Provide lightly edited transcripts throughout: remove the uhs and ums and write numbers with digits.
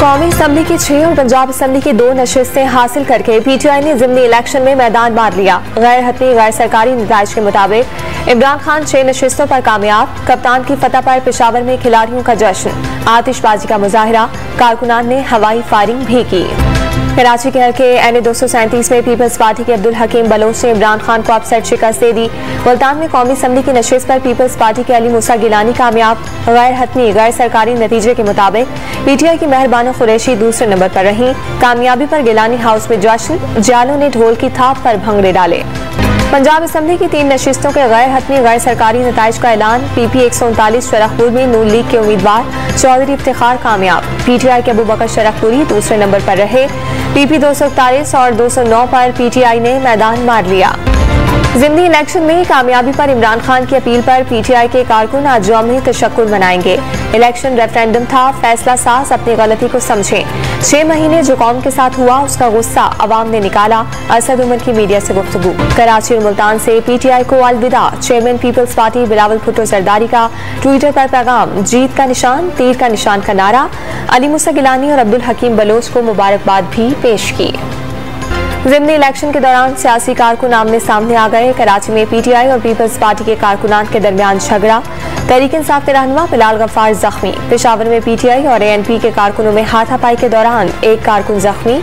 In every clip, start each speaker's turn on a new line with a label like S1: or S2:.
S1: कौमी असम्बली की 6 और पंजाब असम्बली की 2 नशिस्तें हासिल करके पीटीआई ने ज़िमनी इलेक्शन में मैदान मार लिया। गैर हतमी गैर सरकारी नताइज के मुताबिक इमरान खान 6 नशिस्तों पर कामयाब। कप्तान की फतह पर पेशावर में खिलाड़ियों का जश्न, आतिशबाजी का मुजाहरा, कारकुनान ने हवाई फायरिंग भी की। कराची के हल्के NA 237 में पीपल्स पार्टी के अब्दुल हकीम बलोच ने इमरान खान को अपसेट शिकस्त दे दी। मुल्तान में कौमी असम्बली की नशिस्त पर पीपल्स पार्टी के अली मूसा गिलानी कामयाब। गैर हतमी गैर सरकारी नतीजे के मुताबिक पीटीआई की मेहरबानो कुरैशी दूसरे नंबर पर रही। कामयाबी पर गिलानी हाउस में जश्न, जालों ने ढोल की थाप पर भंगड़े डाले। पंजाब असम्बली की 3 नशिस्तों के गैर हतमी गैर सरकारी नताइज का ऐलान। PP 139 शरखपुर में नून लीग के उम्मीदवार चौधरी इफ्तिखार कामयाब। पीटीआई के अबू बकर शरखपुरी दूसरे नंबर पर रहे। PP 241 और 209 पर पीटीआई ने मैदान मार लिया। ज़िमनी इलेक्शन में कामयाबी पर इमरान खान की अपील पर पीटीआई के कारकुन आज यौम तशक्कुर मनाएंगे। इलेक्शन रेफरेंडम था, फैसला साज अपनी गलती को समझें। 6 महीने जो कौम के साथ हुआ उसका गुस्सा अवाम ने निकाला। असद उमर की मीडिया से गुफ्तगू। कराची और मुल्तान से पीटीआई को अलविदा। Chairman peoples party Bilawal Bhutto Zardari का ट्विटर पर पैगाम। जीत का निशान, तीर का निशान का नारा। अली मूसा गिलानी और अब्दुल हकीम बलोच को मुबारकबाद भी पेश की। ज़िमनी इलेक्शन के दौरान सियासी कारकुन आमने सामने आ गए। कराची में पीटीआई और पीपल्स पार्टी के कारकुनान के दरमियान झगड़ा। तहरीक इंसाफ के रहनुमा बिलाल गफ्फार जख्मी। पेशावर में पीटीआई और ANP के कारकुनों में हाथापाई के दौरान एक कारकुन जख्मी।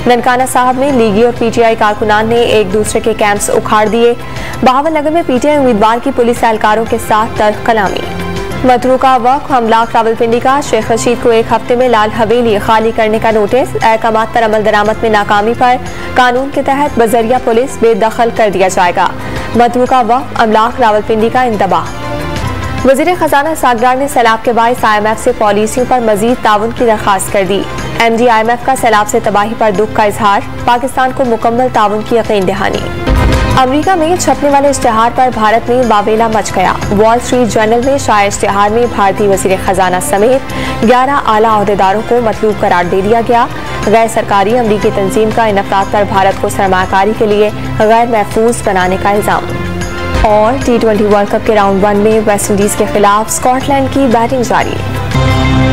S1: ननकाना साहब में लीगी और पीटीआई कारकुनान ने एक दूसरे के कैंप्स उखाड़ दिए। बहावल नगर में पीटीआई उम्मीदवार की पुलिस एहलकारों के साथ तर्क कलामी। मतरूका वक्फ हमलाक रावलपिंडी का। शेख रशीद को 1 हफ्ते में लाल हवेली खाली करने का नोटिस। अहकामात पर अमल दरामद में नाकामी पर कानून के तहत बजरिया पुलिस बेदखल कर दिया जाएगा। मतरूका वक्फ अमलाक रावलपिंडी का इंतबाह। वजीर खजाना सागरार ने सैलाब के बाइस IMF से पॉलिसियों पर मजीद ताउन की दरखास्त कर दी। MD IMF का सैलाब से तबाही पर दुख का इजहार। पाकिस्तान को मुकम्मल ताउन की यकीन दहानी। अमेरिका में छपने वाले इश्तिहार पर भारत में वावेला मच गया। वॉल स्ट्रीट जर्नल में शाया इश्तिहार में भारतीय वजीर खजाना समेत 11 आला ओहदेदारों को मतलूब करार दे दिया गया। गैर सरकारी अमरीकी तंजीम का इन अफराद पर भारत को सरमाकारी के लिए गैर महफूज बनाने का इल्जाम। और T20 वर्ल्ड कप के राउंड 1 में वेस्ट इंडीज के खिलाफ स्कॉटलैंड की बैटिंग जारी।